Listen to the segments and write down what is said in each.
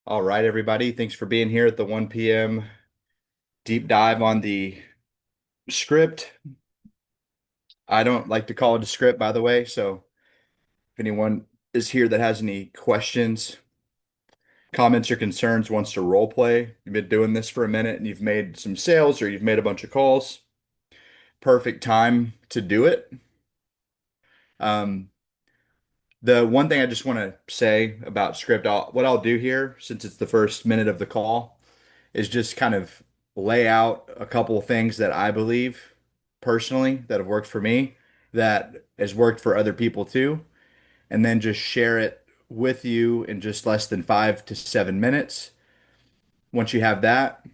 All right, everybody. Thanks for being here at the 1 p.m. deep dive on the script. I don't like to call it a script, by the way. So if anyone is here that has any questions, comments, or concerns, wants to role play, you've been doing this for a minute and you've made some sales or you've made a bunch of calls, perfect time to do it. Um, the one thing I just want to say about script, what I'll do here, since it's the first minute of the call, is just kind of lay out a couple of things that I believe personally that have worked for me, that has worked for other people too, and then just share it with you in just less than 5 to 7 minutes. Once you have that,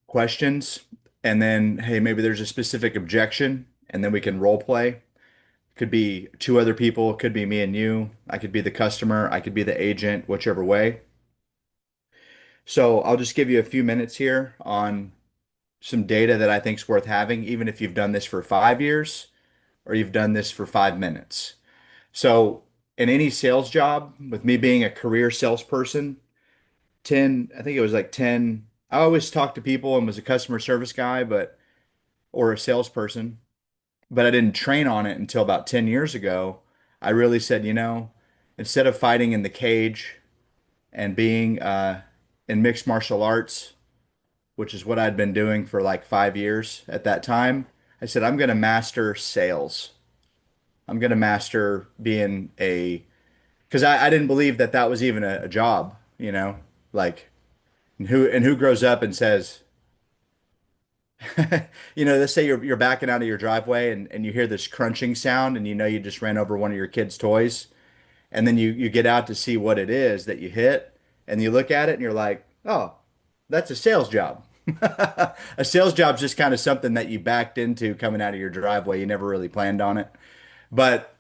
questions, and then, hey, maybe there's a specific objection, and then we can role play. Could be two other people, could be me and you. I could be the customer, I could be the agent, whichever way. So I'll just give you a few minutes here on some data that I think is worth having, even if you've done this for 5 years or you've done this for 5 minutes. So, in any sales job, with me being a career salesperson, 10, I think it was like 10. I always talked to people and was a customer service guy, or a salesperson, but I didn't train on it until about 10 years ago. I really said, instead of fighting in the cage and being in mixed martial arts, which is what I'd been doing for like 5 years at that time. I said, I'm going to master sales. I'm going to master being because I didn't believe that that was even a job, like, and who grows up and says, let's say you're backing out of your driveway and you hear this crunching sound and you just ran over one of your kids' toys. And then you get out to see what it is that you hit, and you look at it and you're like, oh, that's a sales job. A sales job's just kind of something that you backed into coming out of your driveway. You never really planned on it, but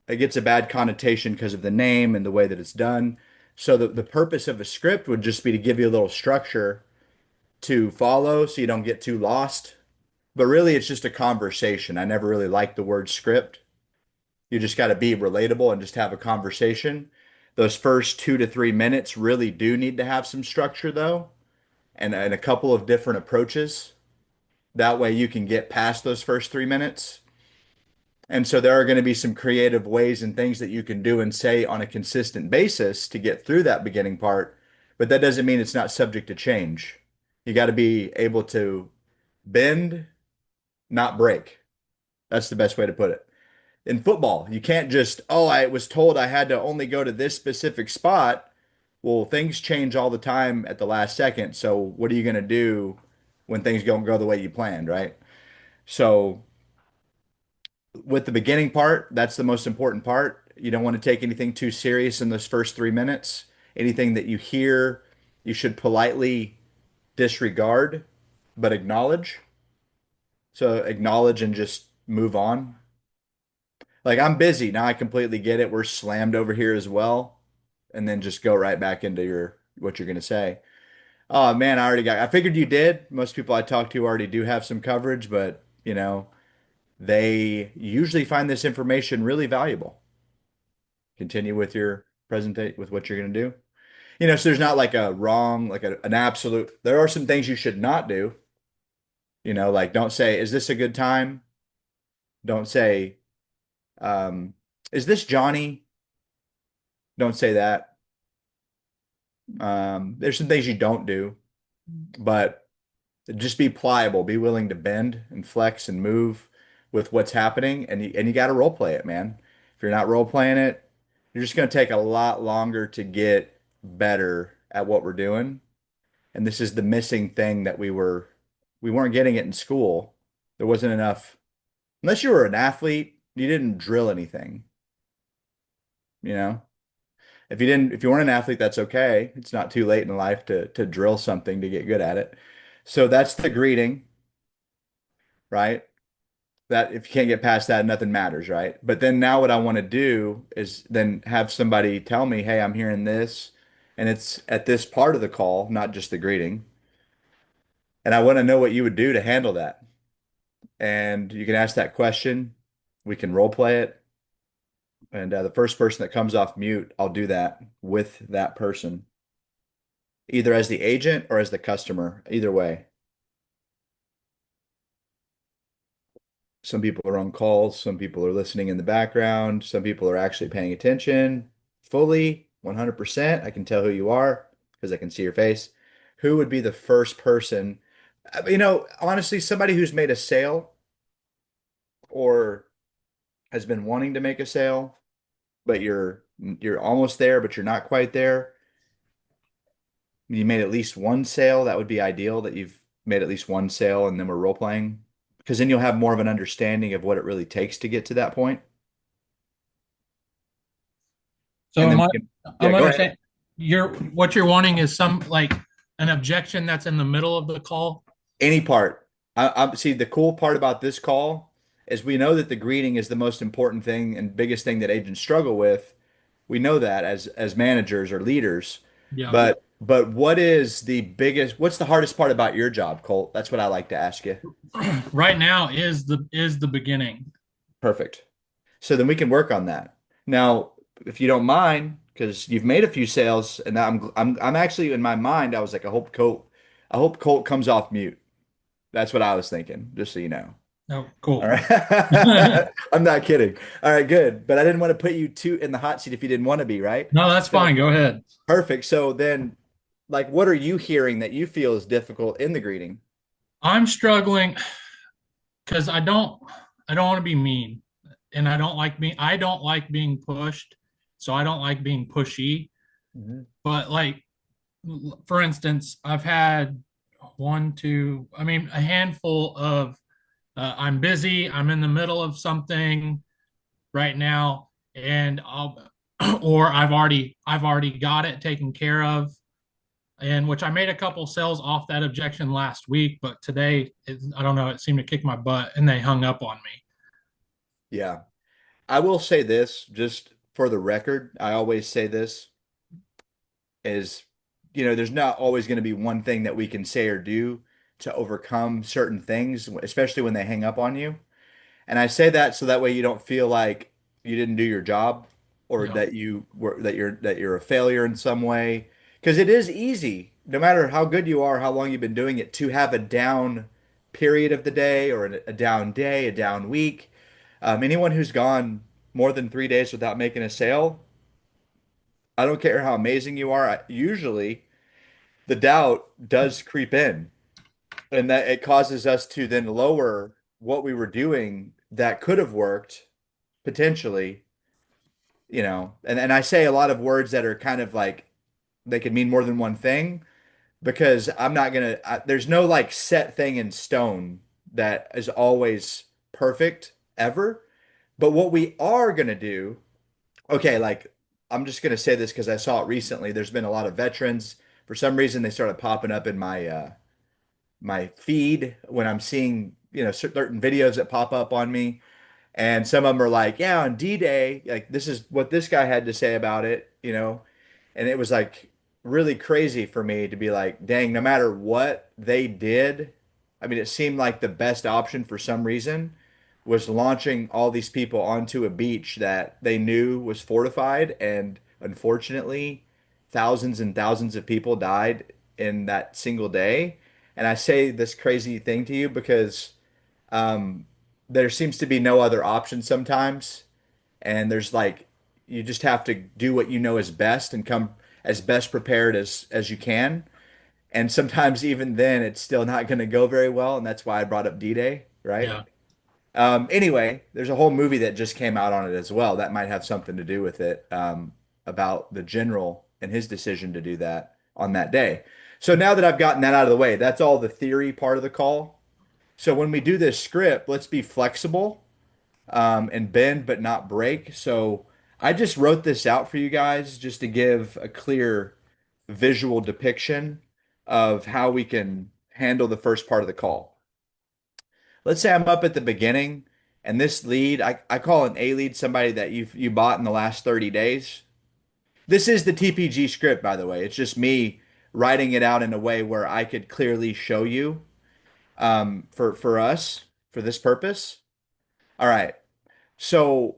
it gets a bad connotation because of the name and the way that it's done. So the purpose of a script would just be to give you a little structure to follow so you don't get too lost. But really, it's just a conversation. I never really liked the word script. You just got to be relatable and just have a conversation. Those first 2 to 3 minutes really do need to have some structure, though, and a couple of different approaches. That way you can get past those first 3 minutes. And so there are going to be some creative ways and things that you can do and say on a consistent basis to get through that beginning part. But that doesn't mean it's not subject to change. You got to be able to bend, not break. That's the best way to put it. In football, you can't just, oh, I was told I had to only go to this specific spot. Well, things change all the time at the last second. So what are you going to do when things don't go the way you planned, right? So with the beginning part, that's the most important part. You don't want to take anything too serious in those first 3 minutes. Anything that you hear, you should politely disregard, but acknowledge. So acknowledge and just move on. Like, I'm busy now. I completely get it. We're slammed over here as well. And then just go right back into your what you're gonna say. Oh man, I figured you did. Most people I talk to already do have some coverage, but they usually find this information really valuable. Continue with your presentation with what you're gonna do. So there's not like a wrong, like an absolute. There are some things you should not do. Like, don't say, "Is this a good time?" Don't say, um, "Is this Johnny?" Don't say that. There's some things you don't do, but just be pliable, be willing to bend and flex and move with what's happening, and you got to role play it, man. If you're not role playing it, you're just going to take a lot longer to get better at what we're doing. And this is the missing thing that we weren't getting it in school. There wasn't enough. Unless you were an athlete, you didn't drill anything, you know? If you weren't an athlete, that's okay. It's not too late in life to drill something to get good at it. So that's the greeting, right? That if you can't get past that, nothing matters, right? But then now what I want to do is then have somebody tell me, hey, I'm hearing this, and it's at this part of the call, not just the greeting. And I want to know what you would do to handle that. And you can ask that question. We can role play it. And the first person that comes off mute, I'll do that with that person. either as the agent or as the customer, either way. Some people are on calls, some people are listening in the background, some people are actually paying attention fully, 100%. I can tell who you are because I can see your face. Who would be the first person? Honestly, somebody who's made a sale or has been wanting to make a sale, but you're almost there, but you're not quite there. You made at least one sale. That would be ideal that you've made at least one sale and then we're role playing because then you'll have more of an understanding of what it really takes to get to that point. So And then am we I, can, yeah, I'm go ahead. understanding what you're wanting is some like an objection that's in the middle of the call. Any part. I see the cool part about this call is we know that the greeting is the most important thing and biggest thing that agents struggle with. We know that as managers or leaders. Yeah. But what's the hardest part about your job, Colt? That's what I like to ask you. Right now is the beginning. Perfect. So then we can work on that. Now, if you don't mind, because you've made a few sales, and I'm actually in my mind, I was like, I hope Colt comes off mute. That's what I was thinking, just so you know. Oh, All cool. right. I'm not kidding. All right, good. But I didn't want to put you too in the hot seat if you didn't want to be, right? No, that's So fine. Go ahead. perfect. So then, like, what are you hearing that you feel is difficult in the greeting? I'm struggling because I don't want to be mean, and I don't like being pushed, so I don't like being pushy. Mhm. But like, for instance, I've had one, two, I mean, a handful of I'm busy, I'm in the middle of something right now, and I'll or I've already got it taken care of, and which I made a couple sales off that objection last week, but today I don't know, it seemed to kick my butt, and they hung up on me. Yeah. I will say this, just for the record, I always say this is, there's not always going to be one thing that we can say or do to overcome certain things, especially when they hang up on you. And I say that so that way you don't feel like you didn't do your job or Yeah, that you're a failure in some way. Because it is easy, no matter how good you are, how long you've been doing it, to have a down period of the day or a down day, a down week. Anyone who's gone more than 3 days without making a sale, I don't care how amazing you are, usually the doubt does creep in, and that it causes us to then lower what we were doing that could have worked potentially, and I say a lot of words that are kind of like they could mean more than one thing because I'm not gonna, there's no like set thing in stone that is always perfect ever. But what we are gonna do, okay, like I'm just gonna say this because I saw it recently. There's been a lot of veterans. For some reason, they started popping up in my feed when I'm seeing, certain videos that pop up on me. And some of them are like, yeah, on D-Day, like this is what this guy had to say about it. And it was like really crazy for me to be like, dang, no matter what they did, I mean, it seemed like the best option for some reason was launching all these people onto a beach that they knew was fortified. And unfortunately, thousands and thousands of people died in that single day. And I say this crazy thing to you because um, there seems to be no other option sometimes. And there's like, you just have to do what you know is best and come as best prepared as you can. And sometimes even then, it's still not going to go very well. And that's why I brought up D-Day, right? yeah, Anyway, there's a whole movie that just came out on it as well. That might have something to do with it, about the general and his decision to do that on that day. So now that I've gotten that out of the way, that's all the theory part of the call. So when we do this script, let's be flexible, and bend but not break. So I just wrote this out for you guys just to give a clear visual depiction of how we can handle the first part of the call. Let's say I'm up at the beginning and this lead, I call an A lead somebody that you bought in the last 30 days. This is the TPG script, by the way. It's just me writing it out in a way where I could clearly show you, for us, for this purpose. All right. So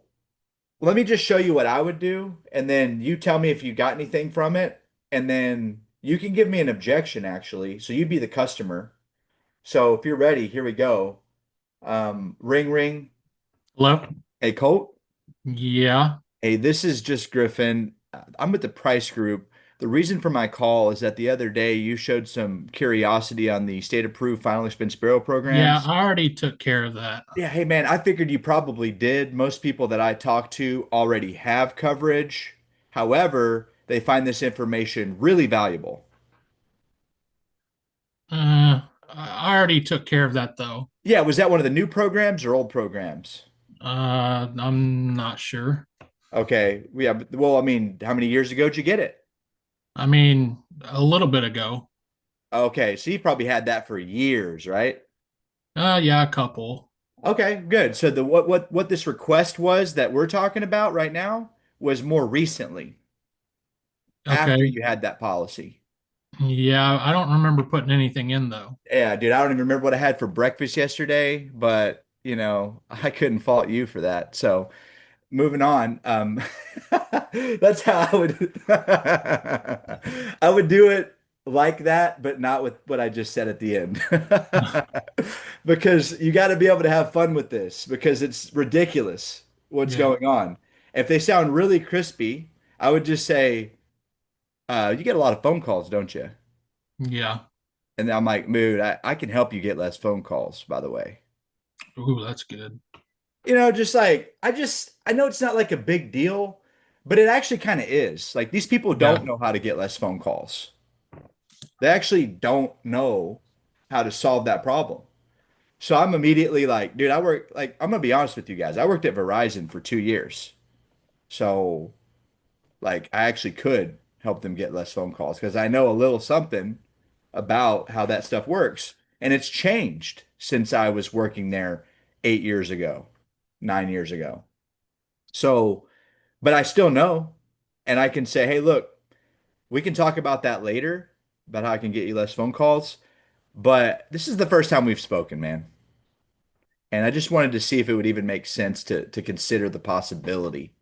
let me just show you what I would do, and then you tell me if you got anything from it, and then You can give me an objection actually. So you'd be the customer. So if you're ready, here we go. Ring ring. Hello? Hey Colt. Yeah. Hey, this is just Griffin. I'm with the Price Group. The reason for my call is that the other day you showed some curiosity on the state approved final expense bureau Yeah, programs. I already took care of that. Yeah, hey man, I figured you probably did. Most people that I talk to already have coverage. However, they find this information really valuable. I already took care of that though. Yeah, was that one of the new programs or old programs? I'm not sure. Okay. Yeah, well, I mean, how many years ago did you get it? I mean, a little bit ago. Okay, so you probably had that for years, right? Yeah, a couple. Okay, good. So the what this request was that we're talking about right now was more recently after Okay. you had that policy. Yeah, I don't remember putting anything in though. Yeah, dude, I don't even remember what I had for breakfast yesterday, but I couldn't fault you for that. So moving on. That's how I would I would do it like that, but not with what I just said at the end. Because you got to be able to have fun with this because it's ridiculous what's Yeah. going on. If they sound really crispy, I would just say, you get a lot of phone calls, don't you? Yeah. And I'm like, mood, I can help you get less phone calls, by the way. Ooh, that's good. Just like I know it's not like a big deal, but it actually kind of is. Like these people Yeah. don't know how to get less phone calls. They actually don't know how to solve that problem. So I'm immediately like, dude, I'm gonna be honest with you guys. I worked at Verizon for 2 years. So like I actually could help them get less phone calls because I know a little something about how that stuff works. And it's changed since I was working there 8 years ago, 9 years ago. So, but I still know, and I can say, hey, look, we can talk about that later, about how I can get you less phone calls. But this is the first time we've spoken, man. And I just wanted to see if it would even make sense to consider the possibility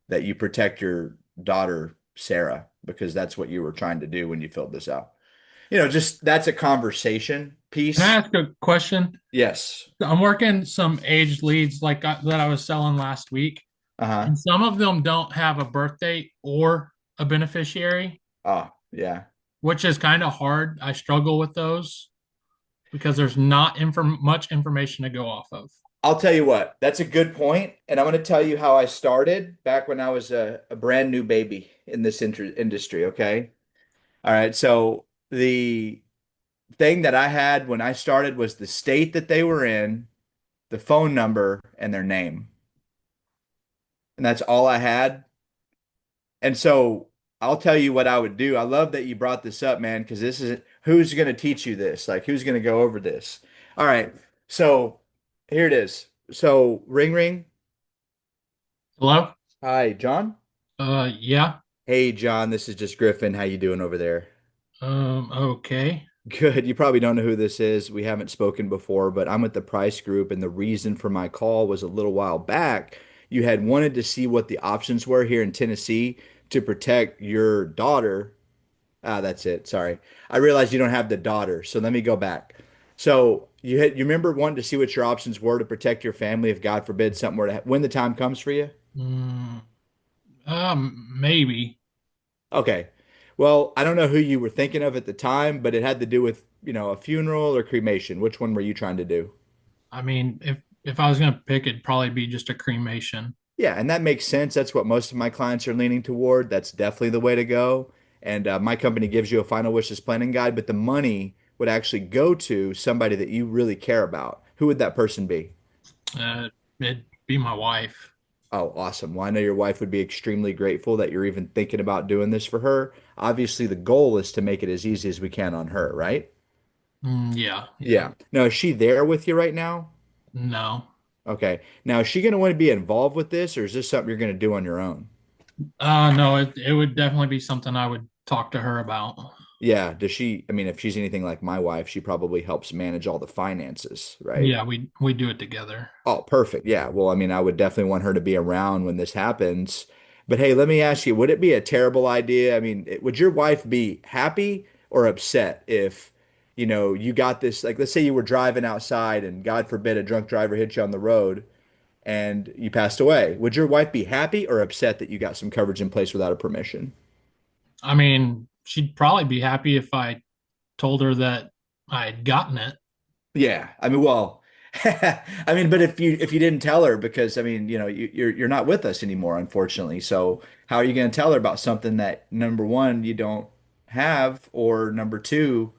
that you protect your daughter, Sarah, because that's what you were trying to do when you filled this out. Just that's a conversation Can I piece. ask a question? Yes. I'm working some aged leads that I was selling last week, Uh-huh. and some of them don't have a birth date or a beneficiary, Oh, yeah. which is kind of hard. I struggle with those because there's not much information to go off of. I'll tell you what, that's a good point, and I'm going to tell you how I started back when I was a brand new baby in this industry, okay? All right, so the thing that I had when I started was the state that they were in, the phone number, and their name. And that's all I had. And so I'll tell you what I would do. I love that you brought this up, man, because this is who's going to teach you this? Like, who's going to go over this? All right, so here it is. So, ring ring. Hello? Hi, John. Yeah. Hey, John, this is just Griffin. How you doing over there? Okay. Good. You probably don't know who this is. We haven't spoken before, but I'm with the Price Group, and the reason for my call was a little while back. You had wanted to see what the options were here in Tennessee to protect your daughter. Ah, that's it. Sorry. I realized you don't have the daughter, so let me go back. So you remember wanting to see what your options were to protect your family if God forbid something were to when the time comes for you? Mm, maybe. Okay. Well, I don't know who you were thinking of at the time, but it had to do with, a funeral or cremation. Which one were you trying to do? I mean, if I was gonna pick, it'd probably be just a cremation. Yeah, and that makes sense. That's what most of my clients are leaning toward. That's definitely the way to go. And my company gives you a final wishes planning guide, but the money would actually go to somebody that you really care about. Who would that person be? It'd be my wife. Oh, awesome. Well, I know your wife would be extremely grateful that you're even thinking about doing this for her. Obviously, the goal is to make it as easy as we can on her, right? Yeah, yeah. Yeah. Now, is she there with you right now? No. Okay. Now, is she going to want to be involved with this, or is this something you're going to do on your own? No, it would definitely be something I would talk to her about. Yeah. Does she, I mean, if she's anything like my wife, she probably helps manage all the finances, right? Yeah, we do it together. Oh, perfect. Yeah. Well, I mean, I would definitely want her to be around when this happens. But hey, let me ask you, would it be a terrible idea? I mean, would your wife be happy or upset if, you got this, like, let's say you were driving outside and God forbid a drunk driver hit you on the road and you passed away. Would your wife be happy or upset that you got some coverage in place without a permission? I mean, she'd probably be happy if I told her that I had gotten it. Yeah, I mean, well, I mean, but if you didn't tell her because I mean, you're not with us anymore, unfortunately. So how are you going to tell her about something that number one you don't have, or number two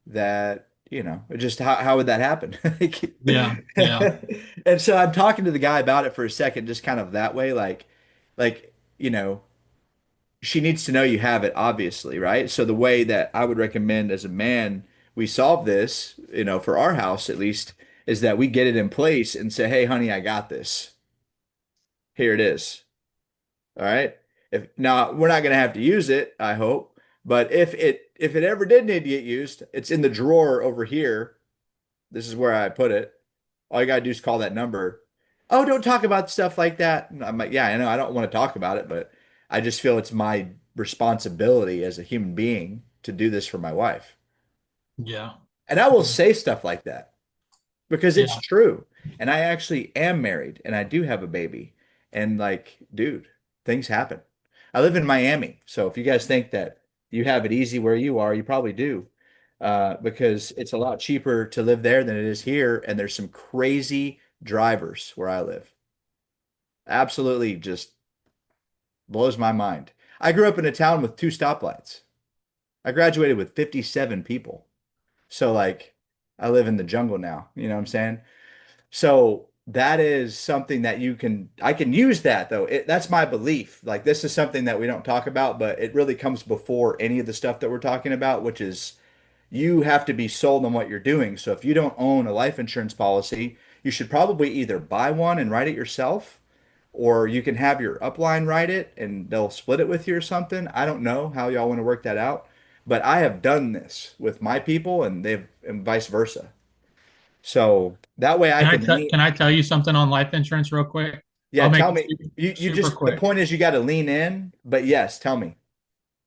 that just how would that happen? Yeah, yeah, And so I'm talking to the guy about it for a second, just kind of that way, like she needs to know you have it, obviously, right? So the way that I would recommend as a man we solve this, for our house at least, is that we get it in place and say, "Hey, honey, I got this. Here it is." All right. If now we're not going to have to use it, I hope, but if it ever did need to get used, it's in the drawer over here. This is where I put it. All you gotta do is call that number. Oh, don't talk about stuff like that. And I'm like, yeah, I know I don't want to talk about it, but I just feel it's my responsibility as a human being to do this for my wife. yeah, And I will say stuff like that because it's yeah. true. And I actually am married and I do have a baby. And like, dude, things happen. I live in Miami. So if you guys think that you have it easy where you are, you probably do. Because it's a lot cheaper to live there than it is here. And there's some crazy drivers where I live. Absolutely just blows my mind. I grew up in a town with two stoplights. I graduated with 57 people. So like I live in the jungle now, you know what I'm saying? So that is something that I can use that though. That's my belief. Like this is something that we don't talk about, but it really comes before any of the stuff that we're talking about, which is you have to be sold on what you're doing. So if you don't own a life insurance policy, you should probably either buy one and write it yourself, or you can have your upline write it and they'll split it with you or something. I don't know how y'all want to work that out, but I have done this with my people and vice versa. So that way I can lean. Can I tell you something on life insurance real quick? Yeah, I'll make tell it me. You super just the quick. point is you got to lean in, but yes, tell me.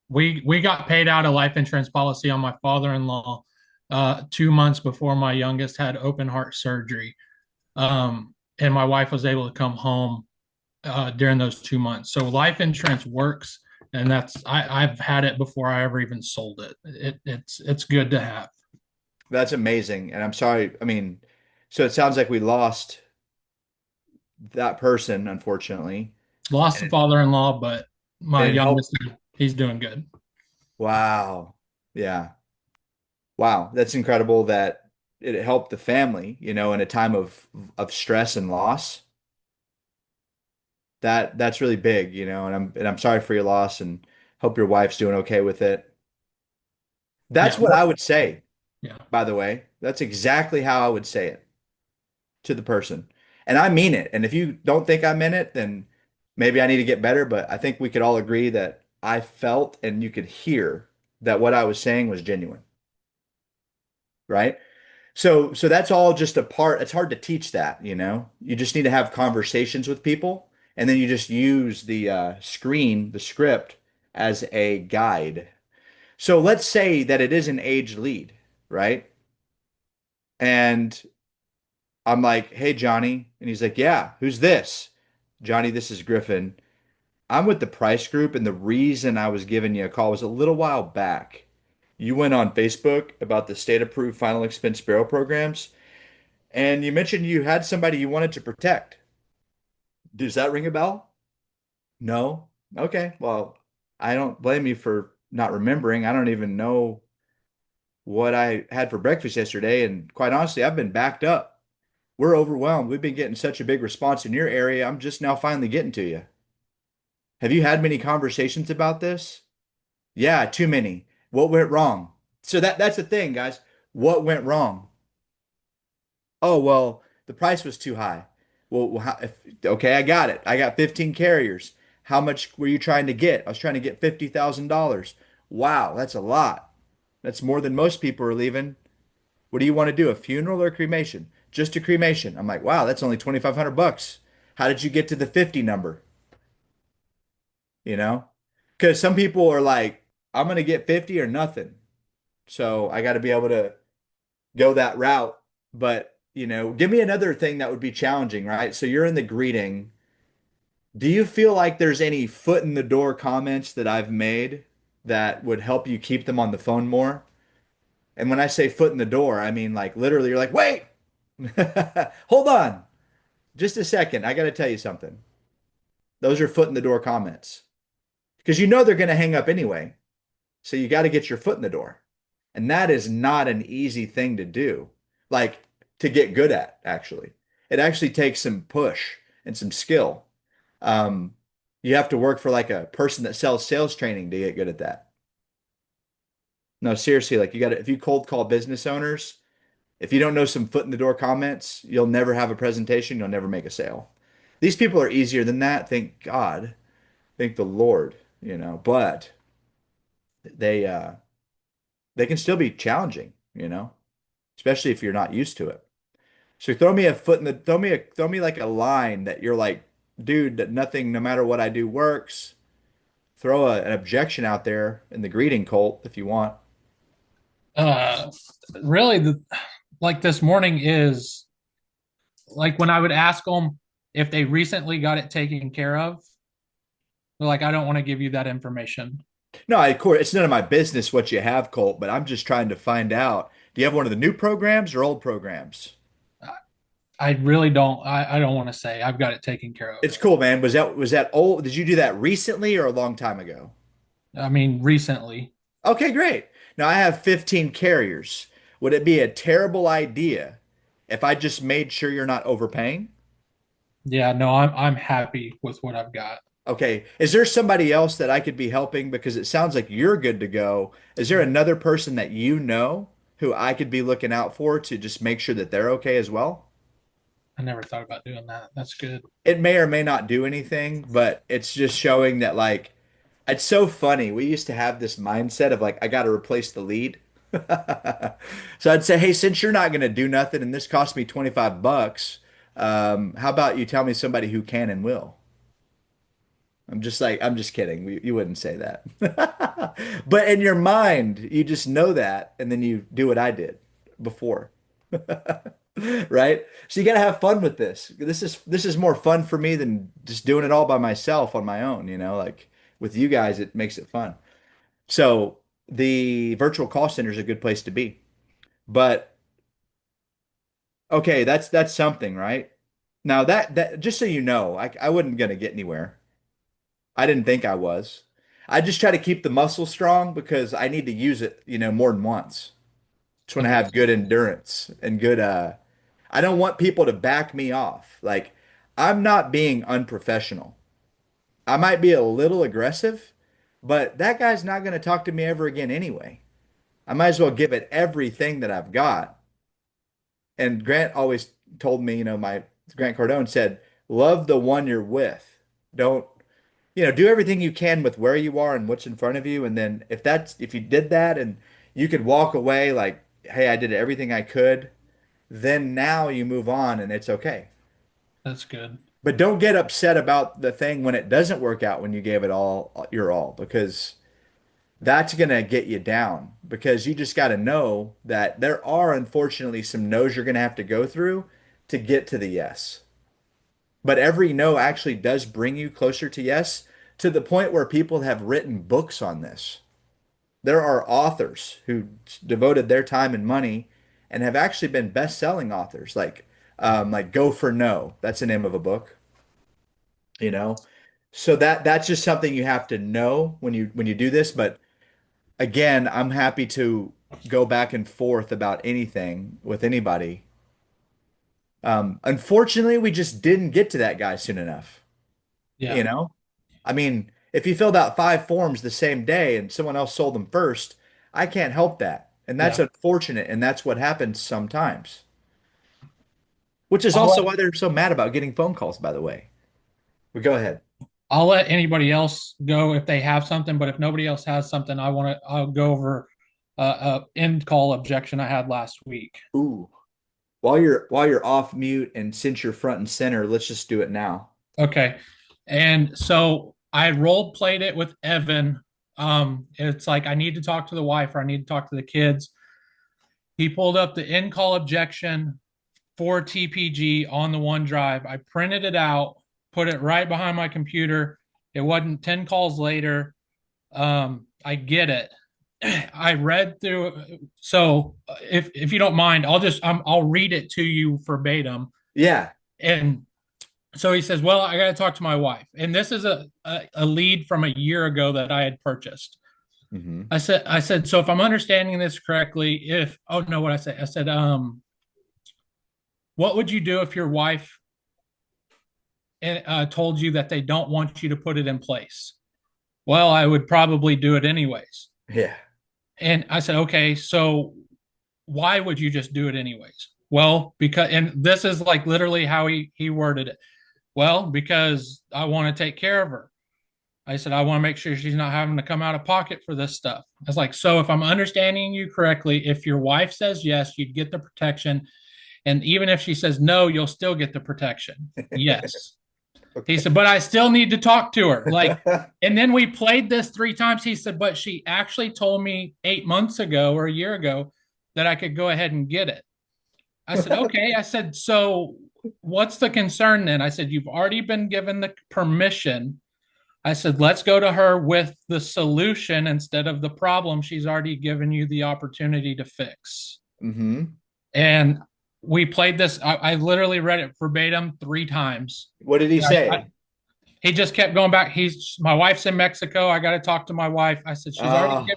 We got paid out a life insurance policy on my father-in-law 2 months before my youngest had open heart surgery. And my wife was able to come home during those 2 months. So life insurance works, and I've had it before I ever even sold it. It's good to have. That's amazing. And I'm sorry. I mean, so it sounds like we lost that person, unfortunately. Lost And a it, father-in-law, but my and it helped. youngest, he's doing good. Wow. Yeah. Wow. That's incredible that it helped the family, in a time of stress and loss. That's really big, and I'm sorry for your loss and hope your wife's doing okay with it. Yeah, That's what I would say, yeah. by the way. That's exactly how I would say it to the person. And I mean it. And if you don't think I meant it, then maybe I need to get better. But I think we could all agree that I felt and you could hear that what I was saying was genuine, right? So that's all just a part. It's hard to teach that. You just need to have conversations with people, and then you just use the the script as a guide. So let's say that it is an age lead, right? And I'm like, "Hey, Johnny," and he's like, "Yeah, who's this?" Johnny, this is Griffin. I'm with the Price Group, and the reason I was giving you a call was a little while back. You went on Facebook about the state-approved final expense bureau programs. And you mentioned you had somebody you wanted to protect. Does that ring a bell? No? Okay. Well, I don't blame you for not remembering. I don't even know what I had for breakfast yesterday. And quite honestly, I've been backed up. We're overwhelmed. We've been getting such a big response in your area. I'm just now finally getting to you. Have you had many conversations about this? Yeah, too many. What went wrong? So that's the thing, guys. What went wrong? Oh, well, the price was too high. Well, okay, I got it. I got 15 carriers. How much were you trying to get? I was trying to get $50,000. Wow, that's a lot. That's more than most people are leaving. What do you want to do? A funeral or cremation? Just a cremation. I'm like, wow, that's only 2,500 bucks. How did you get to the 50 number? you know? Because some people are like, I'm going to get 50 or nothing. So I got to be able to go that route. But, give me another thing that would be challenging, right? So you're in the greeting. Do you feel like there's any foot in the door comments that I've made that would help you keep them on the phone more? And when I say foot in the door, I mean like literally you're like, wait, hold on just a second. I got to tell you something. Those are foot in the door comments because they're going to hang up anyway. So you got to get your foot in the door. And that is not an easy thing to do, like to get good at, actually. It actually takes some push and some skill. Um, you have to work for like a person that sells sales training to get good at that. No, seriously, like you got to, if you cold call business owners, if you don't know some foot in the door comments, you'll never have a presentation, you'll never make a sale. These people are easier than that, thank God, thank the Lord, but they uh they can still be challenging, especially if you're not used to it. So throw me a foot in the throw me like a line that you're like, dude, that nothing, no matter what I do, works. Throw an objection out there in the greeting cult if you want. Uh, really, like this morning is like when I would ask them if they recently got it taken care of. They're like, I don't want to give you that information. No, of course, it's none of my business what you have, Colt, but I'm just trying to find out. Do you have one of the new programs or old programs? I really don't. I don't want to say I've got it taken care of. It's cool, man. Was that old? Did you do that recently or a long time ago? I mean, recently. Okay, great. Now I have 15 carriers. Would it be a terrible idea if I just made sure you're not overpaying? Yeah, no, I'm happy with what I've got. Okay. Is there somebody else that I could be helping? Because it sounds like you're good to go. Is there another person that you know who I could be looking out for to just make sure that they're okay as well? I never thought about doing that. That's good. It may or may not do anything, but it's just showing that like it's so funny. We used to have this mindset of like I got to replace the lead. So I'd say, hey, since you're not going to do nothing and this cost me 25 bucks, how about you tell me somebody who can and will? I'm just kidding. You wouldn't say that. But in your mind, you just know that, and then you do what I did before. Right? So you got to have fun with this. This is more fun for me than just doing it all by myself on my own, like with you guys, it makes it fun. So the virtual call center is a good place to be. But okay, that's something, right? Now that just so you know, I wasn't gonna get anywhere. I didn't think I was. I just try to keep the muscle strong because I need to use it, more than once. Just want to That have makes good endurance and good I don't want people to back me off. Like I'm not being unprofessional. I might be a little aggressive, but that guy's not going to talk to me ever again anyway. I might as well give it everything that I've got. And Grant always told me, my Grant Cardone said, love the one you're with. Don't, do everything you can with where you are and what's in front of you. And then if you did that and you could walk away like, hey, I did everything I could, then now you move on and it's okay. that's good. But don't get upset about the thing when it doesn't work out when you gave it all your all because that's going to get you down because you just got to know that there are unfortunately some no's you're going to have to go through to get to the yes. But every no actually does bring you closer to yes to the point where people have written books on this. There are authors who devoted their time and money and have actually been best-selling authors like Go for No. That's the name of a book, you know. So that's just something you have to know when you do this, but again, I'm happy to go back and forth about anything with anybody. Unfortunately, we just didn't get to that guy soon enough. You Yeah, know, I mean, if you filled out 5 forms the same day and someone else sold them first, I can't help that. And that's yeah. unfortunate. And that's what happens sometimes, which is I'll also let why they're so mad about getting phone calls, by the way. But go ahead. I'll let anybody else go if they have something, but if nobody else has something, I'll go over end call objection I had last week. Ooh. While you're off mute and since you're front and center, let's just do it now. Okay. And so I role played it with Evan. It's like I need to talk to the wife or I need to talk to the kids. He pulled up the in call objection for TPG on the OneDrive. I printed it out, put it right behind my computer. It wasn't 10 calls later. I get it. I read through. So if you don't mind, I'll read it to you verbatim. Yeah. And so he says, "Well, I got to talk to my wife." And this is a lead from a year ago that I had purchased. Hmm. I said, so if I'm understanding this correctly, if oh no, what I said, what would you do if your wife told you that they don't want you to put it in place? Well, I would probably do it anyways. Yeah. And I said, okay, so why would you just do it anyways? Well, because, and this is like literally how he worded it. Well, because I want to take care of her. I said, I want to make sure she's not having to come out of pocket for this stuff. I was like, so if I'm understanding you correctly, if your wife says yes, you'd get the protection. And even if she says no, you'll still get the protection. Yes. He Okay. said, but I still need to talk to her. Like, and then we played this 3 times. He said, but she actually told me 8 months ago or a year ago that I could go ahead and get it. I said, okay. I said, so what's the concern then? I said, you've already been given the permission. I said, let's go to her with the solution instead of the problem she's already given you the opportunity to fix. Hmm. And we played this. I literally read it verbatim 3 times. What did he I, say? he just kept going back. My wife's in Mexico. I got to talk to my wife. I said she's already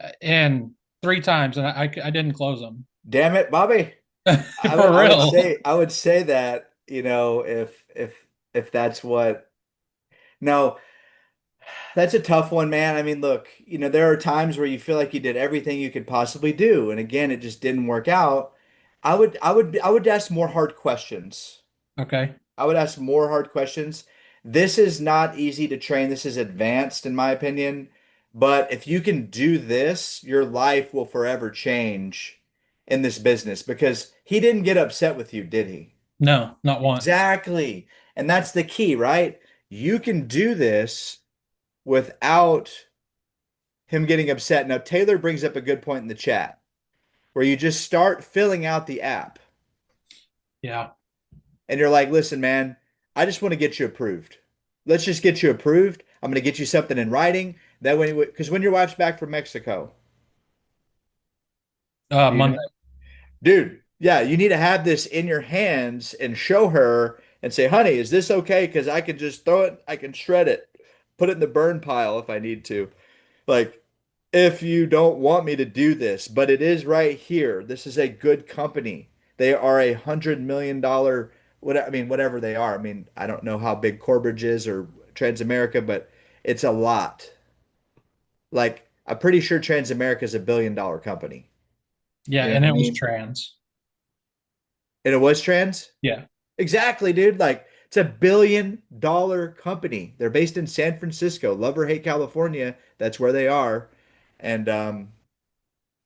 Oh, and 3 times, and I didn't close them. damn it, Bobby. For real. I would say that, if that's what. No, that's a tough one, man. I mean, look, there are times where you feel like you did everything you could possibly do, and again, it just didn't work out. I would ask more hard questions. Okay. I would ask more hard questions. This is not easy to train. This is advanced, in my opinion. But if you can do this, your life will forever change in this business because he didn't get upset with you, did he? No, not once. Exactly. And that's the key, right? You can do this without him getting upset. Now, Taylor brings up a good point in the chat where you just start filling out the app Yeah. and you're like, listen, man, I just want to get you approved. Let's just get you approved. I'm going to get you something in writing. That way, because when your wife's back from Mexico, do you Monday. know? Dude, yeah, you need to have this in your hands and show her and say, honey, is this okay? Because I can just throw it, I can shred it, put it in the burn pile if I need to. Like, if you don't want me to do this, but it is right here. This is a good company. They are $100 million, I mean, whatever they are. I mean, I don't know how big Corbridge is or Transamerica, but it's a lot. Like, I'm pretty sure Transamerica is $1 billion company. Yeah, You know and what I it was mean? trans. And it was trans? Yeah. Exactly, dude. Like, it's $1 billion company. They're based in San Francisco, love or hate California. That's where they are. And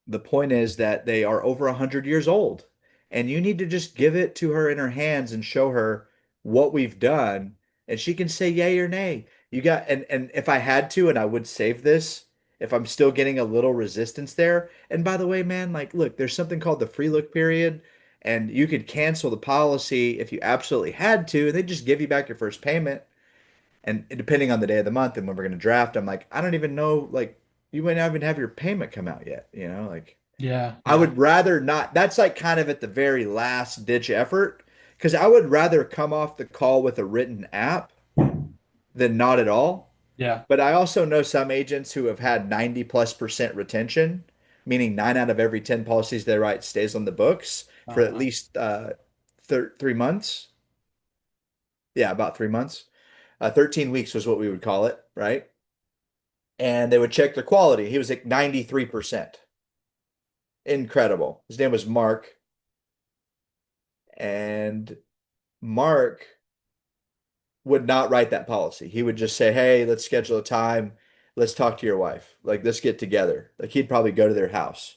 the point is that they are over 100 years old. And you need to just give it to her in her hands and show her what we've done. And she can say yay or nay. And if I had to, and I would save this, if I'm still getting a little resistance there. And by the way, man, like, look, there's something called the free look period. And you could cancel the policy if you absolutely had to, and they just give you back your first payment. And depending on the day of the month and when we're going to draft, I'm like, I don't even know, like, you might not even have your payment come out yet, like. Yeah. I Yeah. would rather not. That's like kind of at the very last ditch effort because I would rather come off the call with a written app than not at all. Yeah. But I also know some agents who have had 90+% retention, meaning 9 out of every 10 policies they write stays on the books for at Uh, least 3 months. Yeah, about 3 months. 13 weeks was what we would call it, right? And they would check their quality. He was like 93%. Incredible. His name was Mark. And Mark would not write that policy. He would just say, "Hey, let's schedule a time. Let's talk to your wife. Like, let's get together." Like, he'd probably go to their house,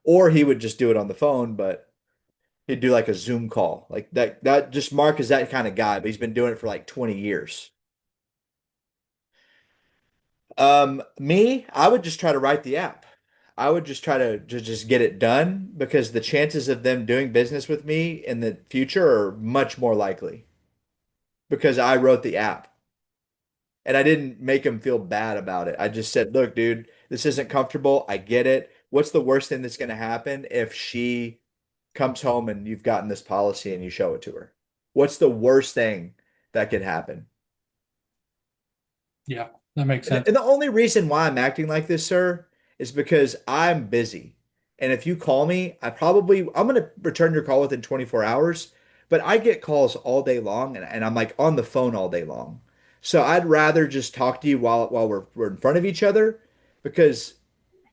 or he would just do it on the phone, but he'd do like a Zoom call. Like that just Mark is that kind of guy, but he's been doing it for like 20 years. Me, I would just try to write the app. I would just try to just get it done because the chances of them doing business with me in the future are much more likely because I wrote the app and I didn't make them feel bad about it. I just said, look, dude, this isn't comfortable. I get it. What's the worst thing that's going to happen if she comes home and you've gotten this policy and you show it to her? What's the worst thing that could happen? Yeah, that makes And sense. the only reason why I'm acting like this, sir, is because I'm busy. And if you call me, I'm going to return your call within 24 hours, but I get calls all day long and I'm like on the phone all day long. So I'd rather just talk to you while we're in front of each other because,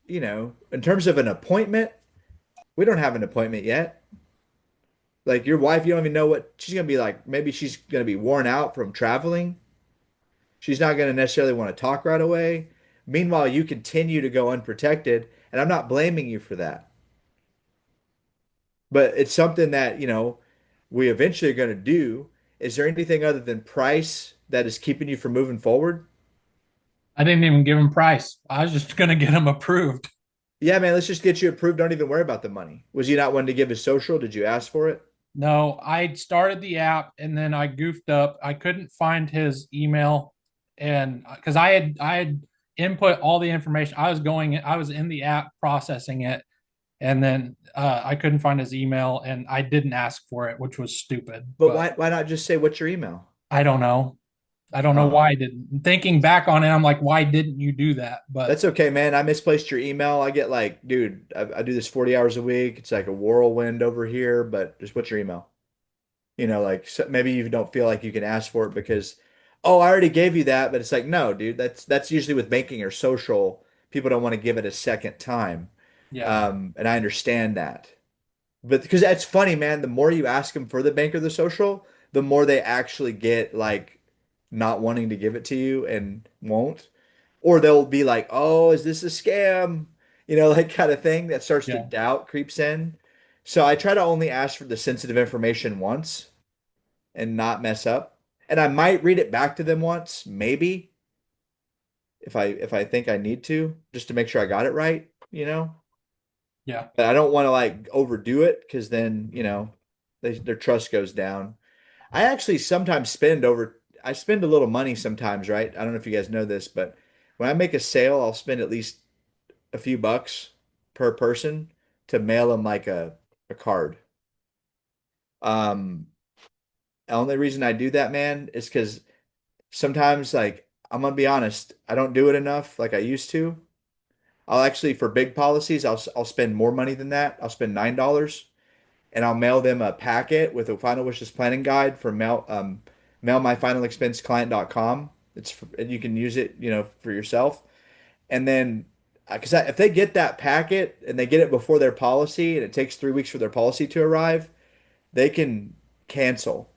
in terms of an appointment, we don't have an appointment yet. Like your wife, you don't even know what she's going to be like. Maybe she's going to be worn out from traveling. She's not going to necessarily want to talk right away. Meanwhile, you continue to go unprotected, and I'm not blaming you for that. But it's something that, we eventually are going to do. Is there anything other than price that is keeping you from moving forward? I didn't even give him price. I was just gonna get him approved. Yeah, man, let's just get you approved. Don't even worry about the money. Was he not wanting to give his social? Did you ask for it? No, I started the app and then I goofed up. I couldn't find his email, and because I had input all the information. I was in the app processing it, and then I couldn't find his email, and I didn't ask for it, which was stupid. But But why not just say what's your email? I don't know. I don't know Oh, why I didn't. Thinking back on it, I'm like, why didn't you do that? But that's okay, man. I misplaced your email. I get like, dude, I do this 40 hours a week. It's like a whirlwind over here, but just what's your email? Like so maybe you don't feel like you can ask for it because, oh, I already gave you that, but it's like, no, dude, that's usually with banking or social. People don't want to give it a second time. yeah, And I understand that. But because that's funny, man, the more you ask them for the bank or the social, the more they actually get like not wanting to give it to you and won't. Or they'll be like, oh, is this a scam? Like kind of thing that starts to yeah, doubt creeps in. So I try to only ask for the sensitive information once and not mess up. And I might read it back to them once, maybe, if I think I need to, just to make sure I got it right. yeah. But I don't want to like overdo it because then, their trust goes down. I actually sometimes I spend a little money sometimes, right? I don't know if you guys know this, but when I make a sale, I'll spend at least a few bucks per person to mail them like a card. Um, the only reason I do that, man, is because sometimes like I'm gonna be honest, I don't do it enough like I used to. I'll actually for big policies, I'll spend more money than that. I'll spend $9 and I'll mail them a packet with a final wishes planning guide for mailmyfinalexpenseclient.com. And you can use it, for yourself. And then because if they get that packet and they get it before their policy and it takes 3 weeks for their policy to arrive, they can cancel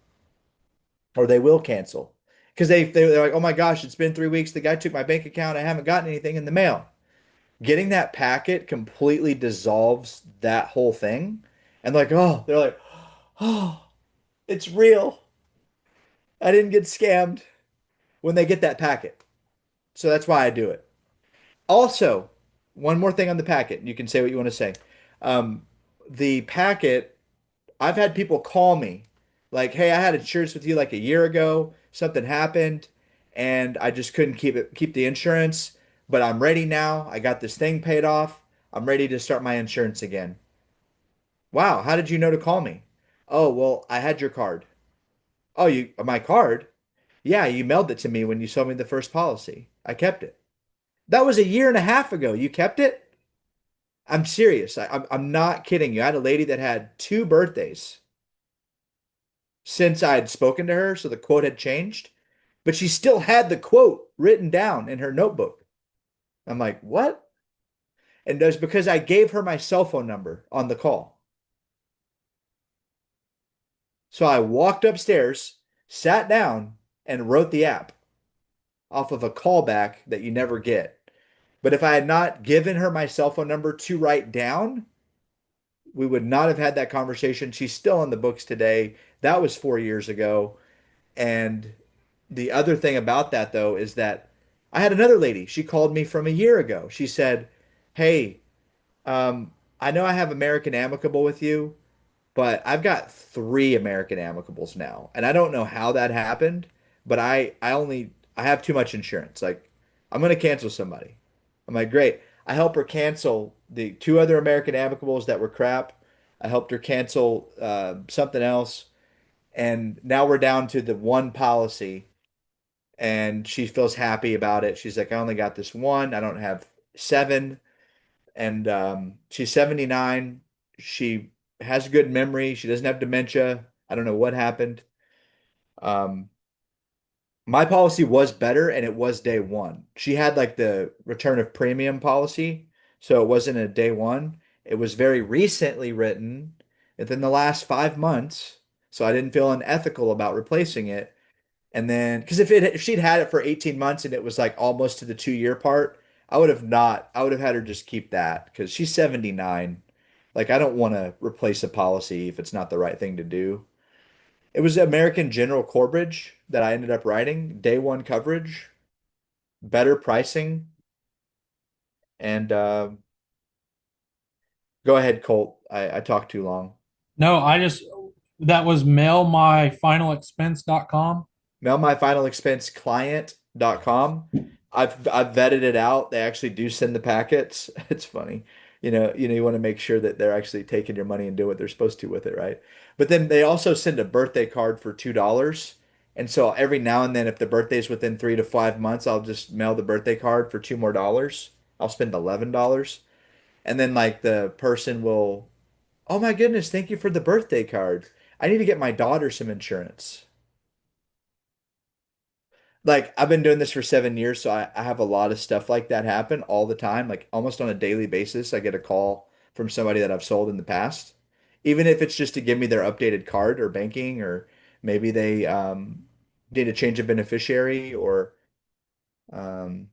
or they will cancel because they're like, oh my gosh, it's been 3 weeks. The guy took my bank account. I haven't gotten anything in the mail. Getting that packet completely dissolves that whole thing. And they're like, oh, it's real. I didn't get scammed when they get that packet. So that's why I do it. Also, one more thing on the packet. You can say what you want to say. Um, the packet I've had people call me like, "Hey, I had insurance with you like a year ago. Something happened, and I just couldn't keep the insurance, but I'm ready now. I got this thing paid off. I'm ready to start my insurance again." Wow, how did you know to call me? Oh, well, I had your card. Oh, my card? Yeah, you mailed it to me when you sold me the first policy. I kept it. That was a year and a half ago. You kept it? I'm serious. I'm not kidding you. I had a lady that had two birthdays since I had spoken to her, so the quote had changed, but she still had the quote written down in her notebook. I'm like, what? And that's because I gave her my cell phone number on the call. So I walked upstairs, sat down, and wrote the app off of a callback that you never get. But if I had not given her my cell phone number to write down, we would not have had that conversation. She's still on the books today. That was 4 years ago. And the other thing about that, though, is that I had another lady. She called me from a year ago. She said, "Hey, I know I have American Amicable with you, but I've got three American Amicables now, and I don't know how that happened, but I have too much insurance. Like, I'm gonna cancel somebody." I'm like, great. I helped her cancel the two other American Amicables that were crap. I helped her cancel something else, and now we're down to the one policy, and she feels happy about it. She's like, I only got this one. I don't have seven, and she's 79. She has good memory. She doesn't have dementia. I don't know what happened. Um, my policy was better, and it was day one. She had like the return of premium policy, so it wasn't a day one. It was very recently written within the last 5 months, so I didn't feel unethical about replacing it. And then, because if she'd had it for 18 months and it was like almost to the 2 year part, I would have not, I would have had her just keep that because she's 79. Like, I don't want to replace a policy if it's not the right thing to do. It was American General Corbridge that I ended up writing, day one coverage, better pricing. And go ahead, Colt. I talked too long. No, that was mailmyfinalexpense.com. MailMyFinalExpenseClient.com. I've vetted it out. They actually do send the packets. It's funny. You want to make sure that they're actually taking your money and doing what they're supposed to with it, right? But then they also send a birthday card for $2. And so every now and then, if the birthday's within 3 to 5 months, I'll just mail the birthday card for two more dollars. I'll spend $11. And then like the person will, oh my goodness, thank you for the birthday card. I need to get my daughter some insurance. Like, I've been doing this for 7 years, so I have a lot of stuff like that happen all the time. Like, almost on a daily basis, I get a call from somebody that I've sold in the past, even if it's just to give me their updated card or banking, or maybe they need a change of beneficiary or um,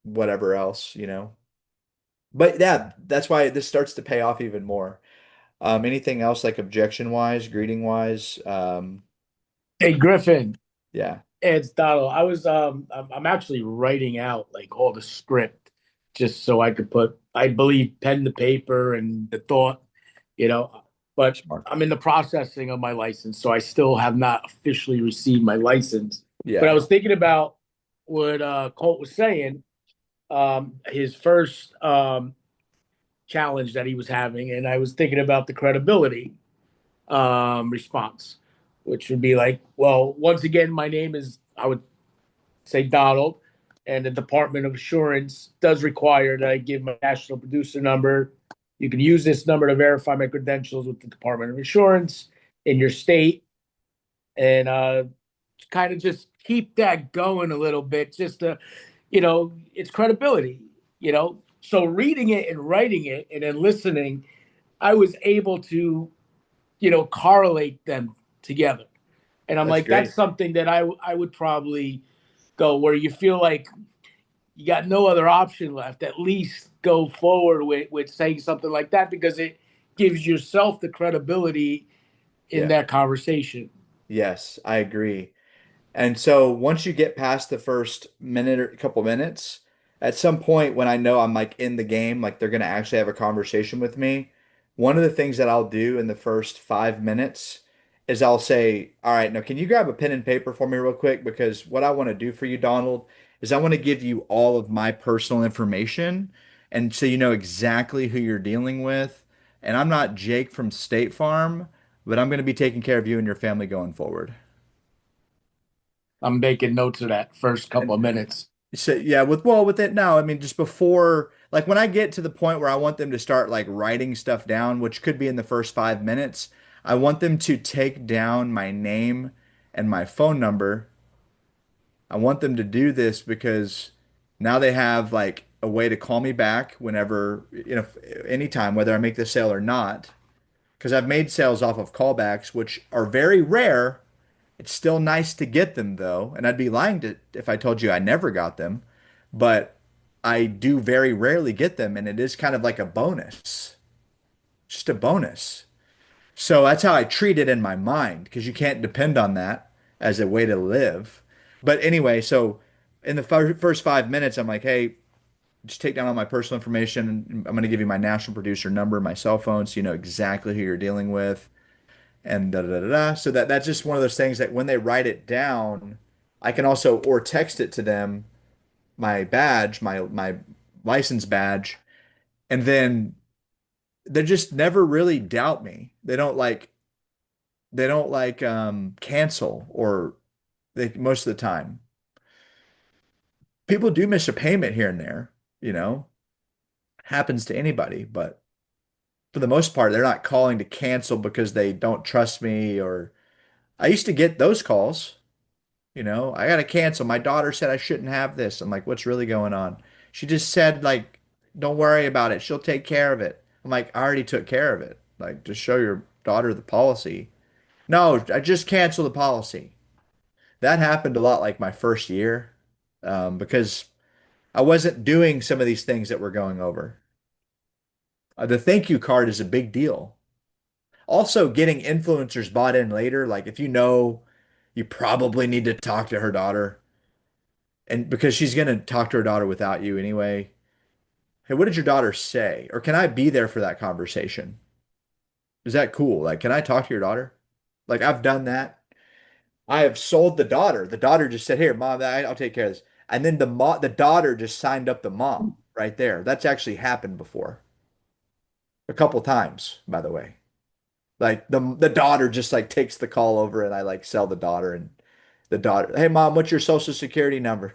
whatever else. But yeah, that's why this starts to pay off even more. Anything else like objection wise, greeting wise? Hey Griffin, Yeah, it's Donald. I'm actually writing out like all the script just so I could put, I believe, pen to paper and the thought, you know. But smart. I'm in the processing of my license, so I still have not officially received my license. But I Yeah, was thinking about what Colt was saying, his first challenge that he was having, and I was thinking about the credibility response, which would be like, well, once again, my name is, I would say Donald, and the Department of Insurance does require that I give my national producer number. You can use this number to verify my credentials with the Department of Insurance in your state, and kind of just keep that going a little bit, just to, it's credibility, So reading it and writing it and then listening, I was able to, correlate them together. And I'm that's like, that's great. something that I would probably go where you feel like you got no other option left. At least go forward with saying something like that because it gives yourself the credibility in Yeah. that conversation. Yes, I agree. And so once you get past the first minute or couple minutes, at some point when I know I'm like in the game, like they're gonna actually have a conversation with me, one of the things that I'll do in the first 5 minutes is I'll say, all right, now can you grab a pen and paper for me real quick? Because what I want to do for you, Donald, is I want to give you all of my personal information. And so you know exactly who you're dealing with. And I'm not Jake from State Farm, but I'm going to be taking care of you and your family going forward. I'm making notes of that first couple And of minutes. so yeah, with it now, I mean, just before, like when I get to the point where I want them to start like writing stuff down, which could be in the first 5 minutes, I want them to take down my name and my phone number. I want them to do this because now they have like a way to call me back whenever, anytime, whether I make the sale or not. Because I've made sales off of callbacks, which are very rare. It's still nice to get them though, and I'd be lying if I told you I never got them, but I do very rarely get them, and it is kind of like a bonus, just a bonus. So that's how I treat it in my mind, because you can't depend on that as a way to live. But anyway, so in the first 5 minutes, I'm like, hey, just take down all my personal information. I'm going to give you my national producer number, my cell phone, so you know exactly who you're dealing with, and da da da da. So that's just one of those things that when they write it down, I can also or text it to them, my badge, my license badge, and then they just never really doubt me. They don't like cancel or they most of the time. People do miss a payment here and there, you know, happens to anybody, but for the most part, they're not calling to cancel because they don't trust me or I used to get those calls, you know, I got to cancel. My daughter said I shouldn't have this. I'm like, what's really going on? She just said like, don't worry about it. She'll take care of it. I'm like, I already took care of it. Like, just show your daughter the policy. No, I just canceled the policy. That happened a lot like my first year, because I wasn't doing some of these things that we're going over. The thank you card is a big deal. Also, getting influencers bought in later, like if you know you probably need to talk to her daughter, and because she's going to talk to her daughter without you anyway. Hey, what did your daughter say? Or can I be there for that conversation? Is that cool? Like, can I talk to your daughter? Like, I've done that. I have sold the daughter. The daughter just said, "Here, mom, I'll take care of this." And then the daughter just signed up the mom right there. That's actually happened before a couple times, by the way. Like the daughter just like takes the call over, and I like sell the daughter, and the daughter, "Hey, mom, what's your social security number?"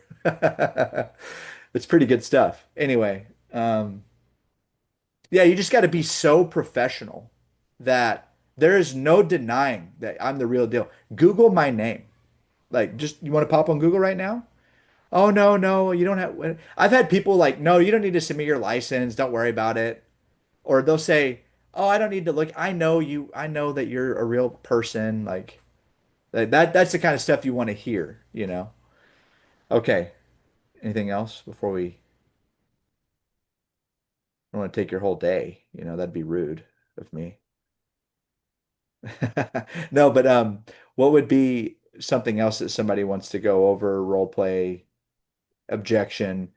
It's pretty good stuff. Anyway, yeah, you just got to be so professional that there is no denying that I'm the real deal. Google my name. Like, just you want to pop on Google right now? Oh no, no, you don't have. I've had people like, no, you don't need to submit your license. Don't worry about it. Or they'll say, oh, I don't need to look. I know you. I know that you're a real person. Like that. That's the kind of stuff you want to hear. You know. Okay. Anything else before we? I don't want to take your whole day. You know, that'd be rude of me. No, but what would be something else that somebody wants to go over, role play, objection,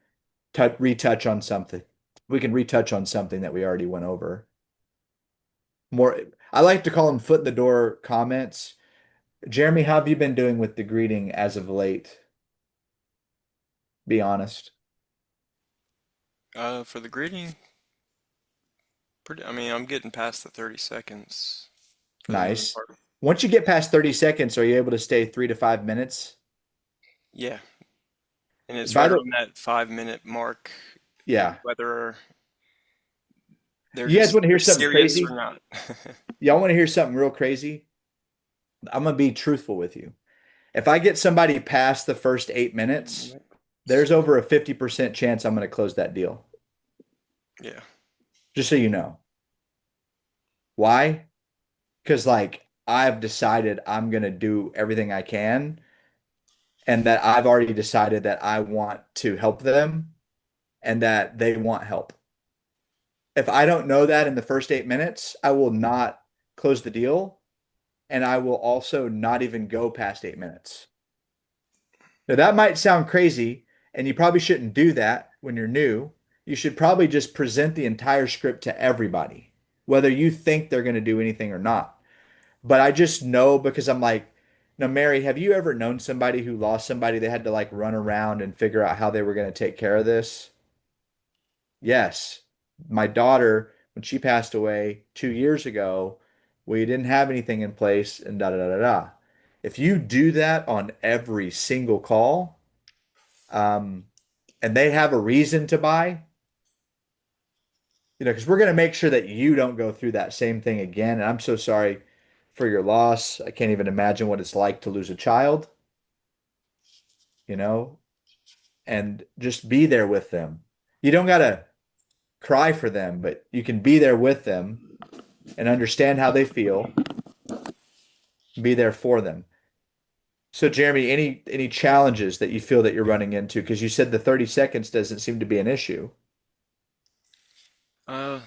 retouch on something? We can retouch on something that we already went over. More, I like to call them foot in the door comments. Jeremy, how have you been doing with the greeting as of late? Be honest. For the greeting, I mean, I'm getting past the 30 seconds for the main Nice. part. Once you get past 30 seconds, are you able to stay 3 to 5 minutes? Yeah, and it's By right the, around that 5 minute mark, yeah. whether they're You guys just want to hear something serious or crazy? not. Y'all want to hear something real crazy? I'm gonna be truthful with you. If I get somebody past the first 8 minutes, there's over a 50% chance I'm gonna close that deal. Yeah. Just so you know. Why? Because like I've decided I'm gonna do everything I can, and that I've already decided that I want to help them and that they want help. If I don't know that in the first 8 minutes, I will not close the deal, and I will also not even go past 8 minutes. Now, that might sound crazy, and you probably shouldn't do that when you're new. You should probably just present the entire script to everybody, whether you think they're going to do anything or not. But I just know because I'm like, now, Mary, have you ever known somebody who lost somebody they had to like run around and figure out how they were going to take care of this? Yes. My daughter, when she passed away 2 years ago, we didn't have anything in place and da da da da da. If you do that on every single call, um, and they have a reason to buy, because we're going to make sure that you don't go through that same thing again. And I'm so sorry for your loss. I can't even imagine what it's like to lose a child, you know, and just be there with them. You don't got to cry for them, but you can be there with them and understand how they feel, be there for them. So, Jeremy, any challenges that you feel that you're running into? Because you said the 30 seconds doesn't seem to be an issue. Uh,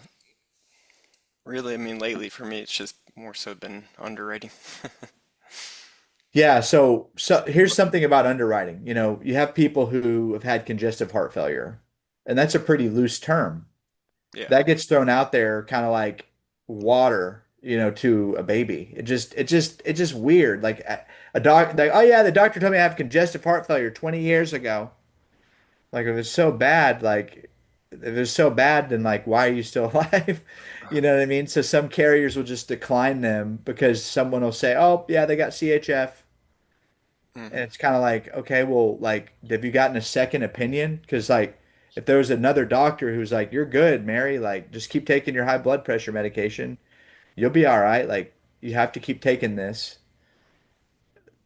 Really, I mean, lately for me, it's just more so been underwriting. Yeah, so here's something about underwriting. You have people who have had congestive heart failure, and that's a pretty loose term. Yeah. That gets thrown out there kind of like water, to a baby. It's just weird. Like a doc, like, oh yeah, the doctor told me I have congestive heart failure 20 years ago. Like if it's so bad, like if it's so bad, then like why are you still alive? You know what I mean? So some carriers will just decline them because someone will say, oh yeah, they got CHF. And Hmm. it's kind of like, okay, well, like, have you gotten a second opinion? Because, like, if there was another doctor who's like, you're good, Mary, like, just keep taking your high blood pressure medication, you'll be all right. Like, you have to keep taking this.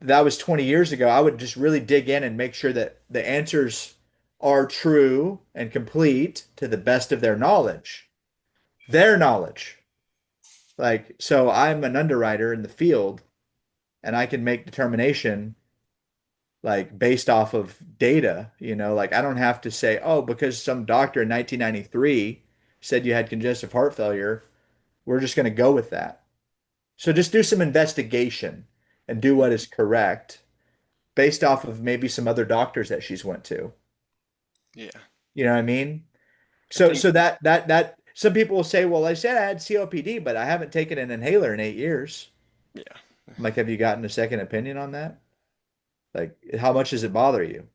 That was 20 years ago. I would just really dig in and make sure that the answers are true and complete to the best of their knowledge. Their knowledge. Like, so I'm an underwriter in the field and I can make determination like based off of data, like I don't have to say, oh, because some doctor in 1993 said you had congestive heart failure, we're just going to go with that. So just do some investigation and do what is correct based off of maybe some other doctors that she's went to. Yeah. You know what I mean? I So think, so that some people will say, well, I said I had COPD, but I haven't taken an inhaler in 8 years. yeah. I'm like, have you gotten a second opinion on that? Like, how much does it bother you?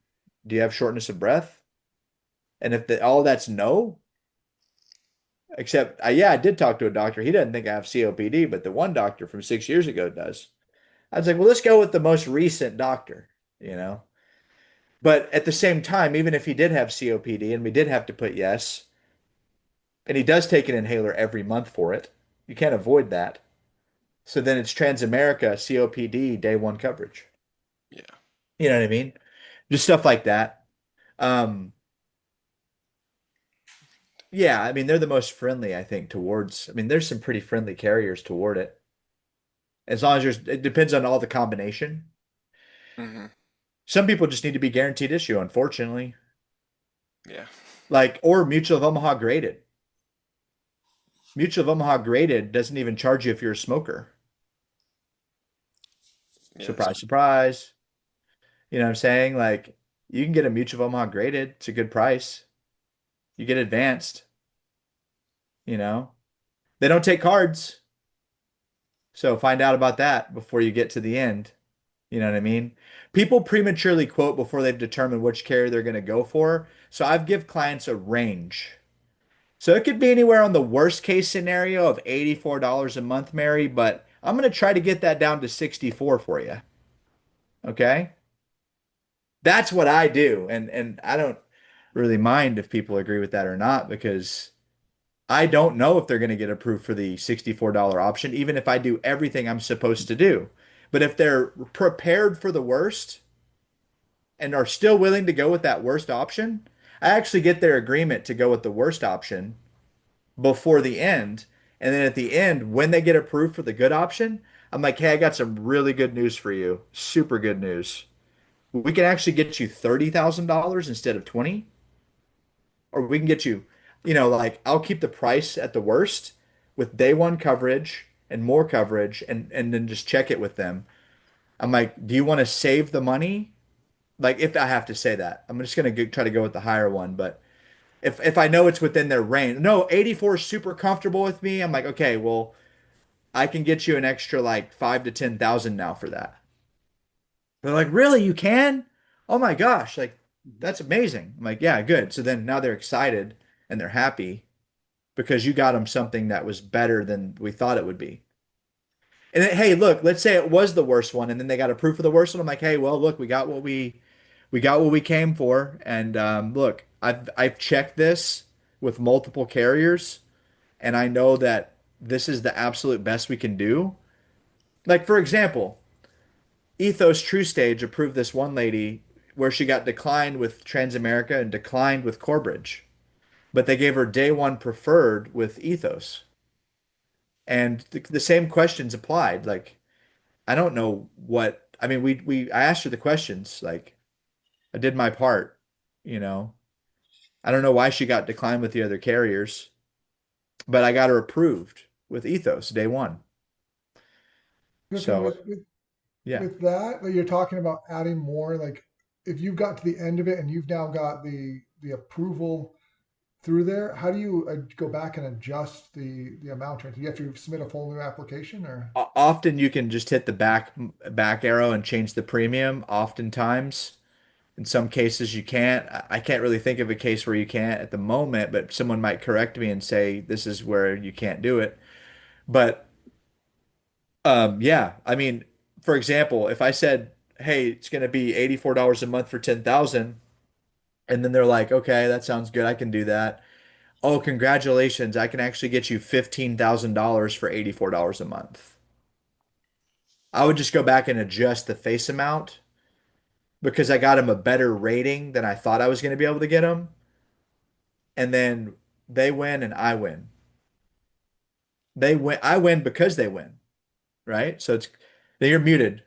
Do you have shortness of breath? And if all that's no, except yeah, I did talk to a doctor. He doesn't think I have COPD, but the one doctor from 6 years ago does. I was like, well, let's go with the most recent doctor, you know. But at the same time, even if he did have COPD and we did have to put yes, and he does take an inhaler every month for it, you can't avoid that. So then it's Transamerica COPD day one coverage. Yeah. You know what I mean? Just stuff like that. Um, yeah, I mean, they're the most friendly, I think, towards, I mean, there's some pretty friendly carriers toward it. As long as it depends on all the combination. Hmm. Some people just need to be guaranteed issue, unfortunately. Yeah. Like, or Mutual of Omaha graded. Mutual of Omaha graded doesn't even charge you if you're a smoker. Yeah. That's Surprise, surprise. You know what I'm saying? Like, you can get a Mutual of Omaha graded. It's a good price. You get advanced, you know. They don't take cards. So find out about that before you get to the end. You know what I mean? People prematurely quote before they've determined which carrier they're going to go for. So I've give clients a range. So it could be anywhere on the worst case scenario of $84 a month, Mary, but I'm going to try to get that down to 64 for you. Okay? That's what I do. And I don't really mind if people agree with that or not because I don't know if they're going to get approved for the $64 option, even if I do everything I'm supposed to do. But if they're prepared for the worst and are still willing to go with that worst option, I actually get their agreement to go with the worst option before the end. And then at the end, when they get approved for the good option, I'm like, hey, I got some really good news for you. Super good news. We can actually get you $30,000 instead of 20, or we can get you, like I'll keep the price at the worst with day one coverage and more coverage and then just check it with them. I'm like, do you want to save the money? Like if I have to say that, I'm just gonna try to go with the higher one, but if I know it's within their range, no, 84 is super comfortable with me. I'm like, okay, well, I can get you an extra like 5 to 10,000 now for that. They're like, really, you can? Oh my gosh, like that's amazing. I'm like, yeah, good. So then now they're excited and they're happy because you got them something that was better than we thought it would be. And then, hey, look, let's say it was the worst one, and then they got approved for the worst one. I'm like, hey, well, look, we got what we came for, and look, I've checked this with multiple carriers, and I know that this is the absolute best we can do. Like for example, Ethos True Stage approved this one lady where she got declined with Transamerica and declined with Corbridge, but they gave her day one preferred with Ethos, and the same questions applied. Like I don't know what I mean. I asked her the questions. Like I did my part, you know. I don't know why she got declined with the other carriers, but I got her approved with Ethos day one. Griffin, So Yeah. with that, like you're talking about adding more, like if you've got to the end of it and you've now got the approval through there, how do you go back and adjust the amount? Do you have to submit a full new application or? Often you can just hit the back arrow and change the premium. Oftentimes, in some cases you can't. I can't really think of a case where you can't at the moment, but someone might correct me and say this is where you can't do it. But yeah, I mean, for example, if I said, "Hey, it's going to be $84 a month for 10,000," and then they're like, "Okay, that sounds good. I can do that." Oh, congratulations. I can actually get you $15,000 for $84 a month. I would just go back and adjust the face amount because I got him a better rating than I thought I was going to be able to get him. And then they win and I win. They win. I win because they win, right? So it's you're muted.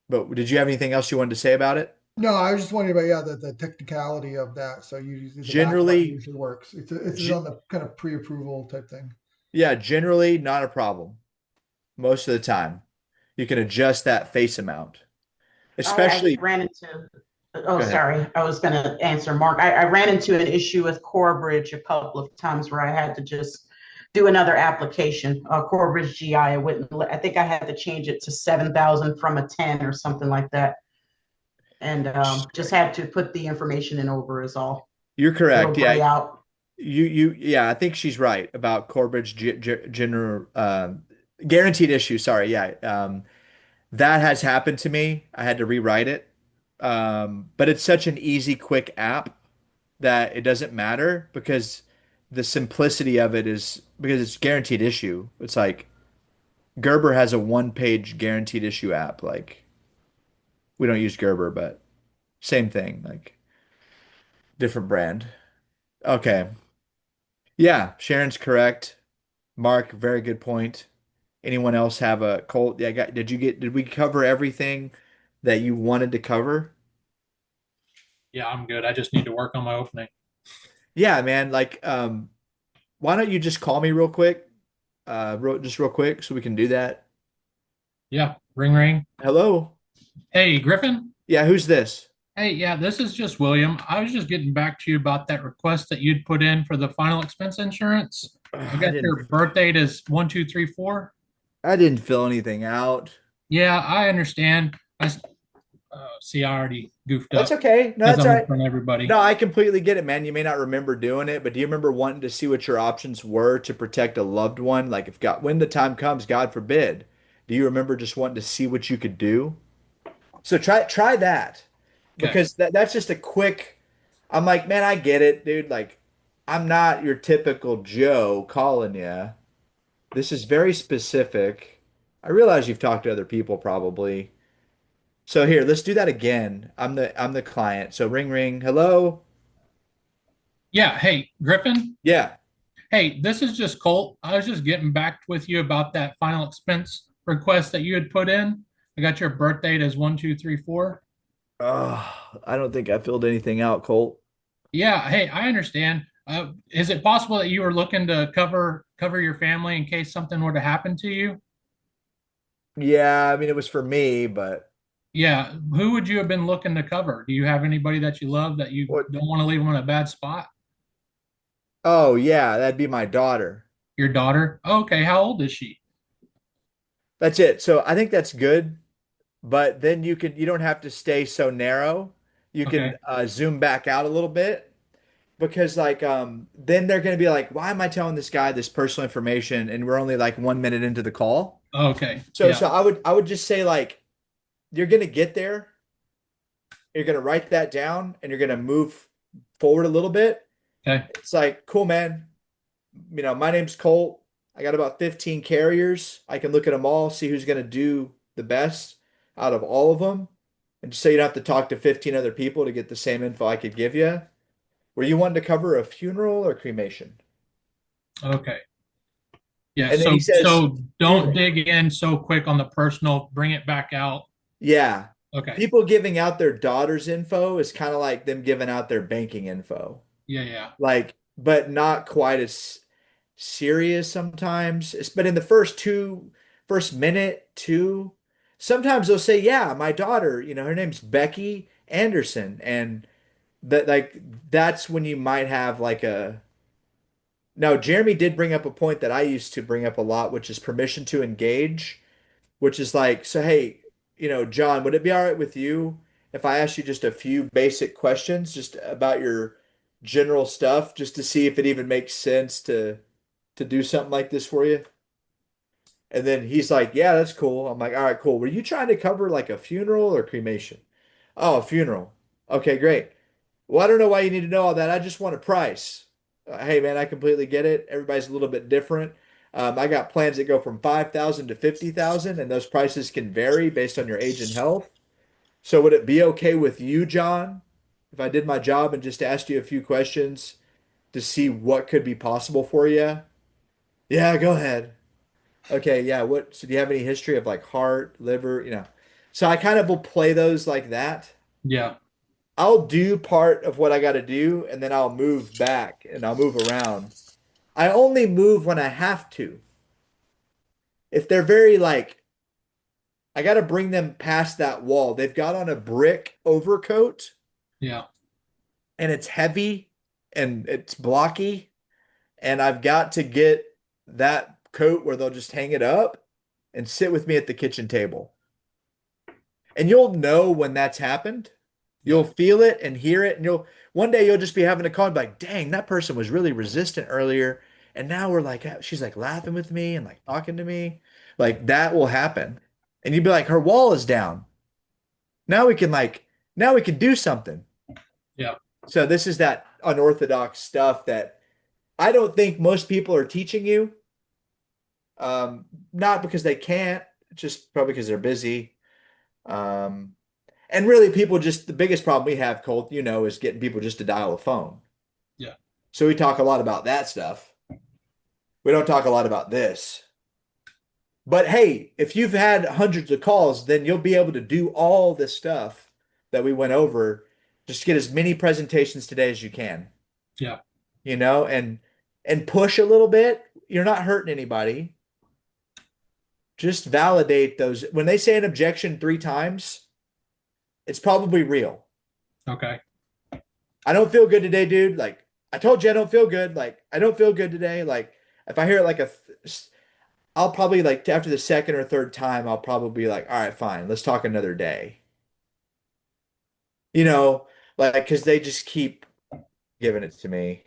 But did you have anything else you wanted to say about it? No, I was just wondering about, yeah, the technicality of that. So you the back button Generally, usually works. It's ge- on the kind of pre-approval type thing. yeah, generally not a problem. Most of the time, you can adjust that face amount, I especially. ran into, oh, Go ahead. sorry, I was going to answer Mark. I ran into an issue with Corebridge a couple of times where I had to just do another application. Corebridge GI, I think I had to change it to 7,000 from a 10 or something like that. And just had to put the information in over is all. You're It'll correct. Yeah, gray out. yeah. I think she's right about Corbridge general guaranteed issue. Sorry, yeah. That has happened to me. I had to rewrite it. But it's such an easy, quick app that it doesn't matter because the simplicity of it is because it's guaranteed issue. It's like Gerber has a one-page guaranteed issue app. Like we don't use Gerber, but same thing, like different brand. Okay. Yeah, Sharon's correct. Mark, very good point. Anyone else have a Colt? Yeah, did we cover everything that you wanted to cover? Yeah, I'm good. I just need to work on my opening. Yeah, man. Like, why don't you just call me real quick? Just real quick so we can do that. Yeah, ring ring. Hello? Hey, Griffin. Yeah, who's this? Hey, yeah, this is just William. I was just getting back to you about that request that you'd put in for the final expense insurance. I I got didn't your birth date as 1234. I didn't fill anything out. Yeah, I understand. See, I already goofed That's up okay. No, because that's I'm all in right. front of everybody. No, I completely get it, man. You may not remember doing it, but do you remember wanting to see what your options were to protect a loved one? Like if God, when the time comes, God forbid, do you remember just wanting to see what you could do? So try that Okay. because that's just a quick. I'm like, man, I get it, dude. Like, I'm not your typical Joe calling you. This is very specific. I realize you've talked to other people probably. So here, let's do that again. I'm the client. So ring ring. Hello? Yeah. Hey, Griffin. Yeah. Hey, this is just Colt. I was just getting back with you about that final expense request that you had put in. I got your birth date as 1234. I don't think I filled anything out, Colt. Yeah. Hey, I understand. Is it possible that you were looking to cover your family in case something were to happen to you? Yeah, I mean it was for me, but Yeah. Who would you have been looking to cover? Do you have anybody that you love that you what? don't want to leave them in a bad spot? Oh yeah, that'd be my daughter. Your daughter? Okay. How old is she? That's it. So I think that's good, but then you don't have to stay so narrow. You can Okay. zoom back out a little bit because like then they're gonna be like, why am I telling this guy this personal information and we're only like 1 minute into the call? Okay. So Yeah. so I would just say like you're gonna get there, you're gonna write that down, and you're gonna move forward a little bit. Okay. It's like, cool, man. My name's Colt. I got about 15 carriers. I can look at them all, see who's gonna do the best out of all of them. And just so you don't have to talk to 15 other people to get the same info I could give you. Were you wanting to cover a funeral or cremation? Okay. Yeah. And then So he says so don't funeral. dig in so quick on the personal. Bring it back out. Yeah. Okay. People giving out their daughter's info is kind of like them giving out their banking info. Yeah. Yeah. Like, but not quite as serious sometimes. But in the first minute, two, sometimes they'll say, yeah, my daughter, her name's Becky Anderson. And that like that's when you might have like a no, Jeremy did bring up a point that I used to bring up a lot, which is permission to engage, which is like, so hey, John, would it be all right with you if I asked you just a few basic questions just about your general stuff, just to see if it even makes sense to do something like this for you? And then he's like, yeah, that's cool. I'm like, all right, cool. Were you trying to cover like a funeral or cremation? Oh, a funeral. Okay, great. Well, I don't know why you need to know all that. I just want a price. Hey, man, I completely get it. Everybody's a little bit different. I got plans that go from 5,000 to 50,000, and those prices can vary based on your age and health. So would it be okay with you, John, if I did my job and just asked you a few questions to see what could be possible for you? Yeah, go ahead. Okay, yeah. So do you have any history of like heart, liver, So I kind of will play those like that. Yeah. I'll do part of what I got to do and then I'll move back and I'll move around. I only move when I have to. If they're very like, I got to bring them past that wall. They've got on a brick overcoat Yeah. and it's heavy and it's blocky. And I've got to get that coat where they'll just hang it up and sit with me at the kitchen table. And you'll know when that's happened. You'll Yeah. feel it and hear it, and one day you'll just be having a call and be like, dang, that person was really resistant earlier. And now we're like, she's like laughing with me and like talking to me. Like that will happen. And you'd be like, her wall is down. Now we can like, now we can do something. Yeah. So this is that unorthodox stuff that I don't think most people are teaching you. Not because they can't, just probably because they're busy. Um, And really, people just the biggest problem we have, Colt, is getting people just to dial a phone. Yeah. So we talk a lot about that stuff. We don't talk a lot about this. But hey, if you've had hundreds of calls, then you'll be able to do all this stuff that we went over. Just get as many presentations today as you can, Yeah. and push a little bit. You're not hurting anybody. Just validate those. When they say an objection 3 times, it's probably real. Okay. I don't feel good today, dude. Like, I told you I don't feel good. Like, I don't feel good today. Like, if I hear it like I'll probably like after the second or third time, I'll probably be like, all right, fine, let's talk another day. You know, like, because they just keep giving it to me.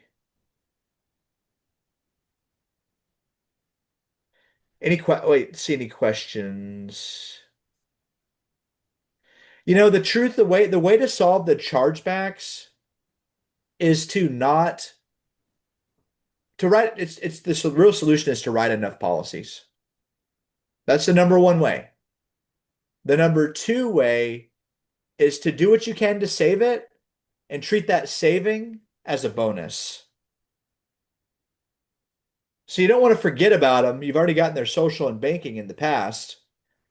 See any questions? The truth, the way to solve the chargebacks is to not to write. It's the real solution is to write enough policies. That's the number one way. The number two way is to do what you can to save it and treat that saving as a bonus. So you don't want to forget about them. You've already gotten their social and banking in the past.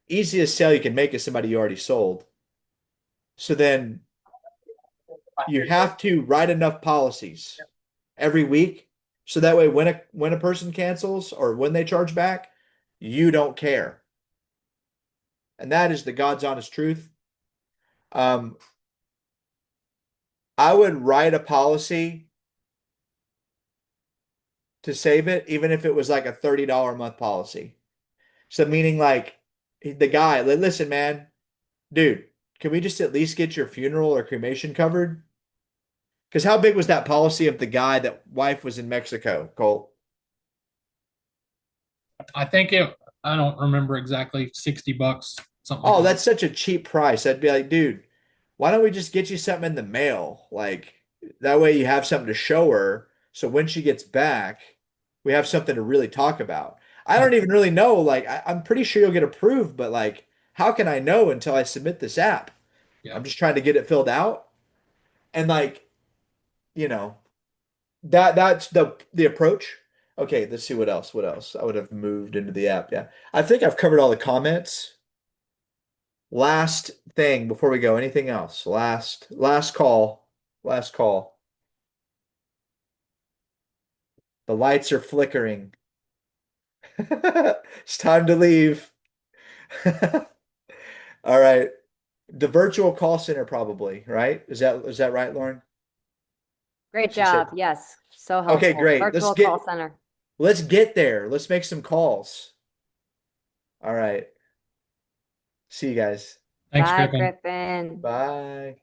Easiest sale you can make is somebody you already sold. So then you have to write enough policies every week. So that way when a person cancels or when they charge back, you don't care. And that is the God's honest truth. Um, I would write a policy to save it, even if it was like a $30 a month policy. So meaning like the guy, listen, man, dude, can we just at least get your funeral or cremation covered? Because how big was that policy of the guy that wife was in Mexico, Colt? I think I don't remember exactly, $60, something like Oh, that. that's such a cheap price. I'd be like, dude, why don't we just get you something in the mail? Like that way you have something to show her. So when she gets back, we have something to really talk about. I don't even really know. Like, I'm pretty sure you'll get approved, but like, how can I know until I submit this app? Yeah. I'm just trying to get it filled out. And like, you know, that's the approach. Okay, let's see what else. What else? I would have moved into the app. Yeah. I think I've covered all the comments. Last thing before we go, anything else? Last call. Last call. The lights are flickering. It's time to leave. All right. The virtual call center probably, right? Is that right, Lauren? Great She said, job. Yes. So okay, helpful. great. Virtual call center. Let's get there. Let's make some calls. All right. See you guys. Thanks, Bye, Griffin. Griffin. Bye.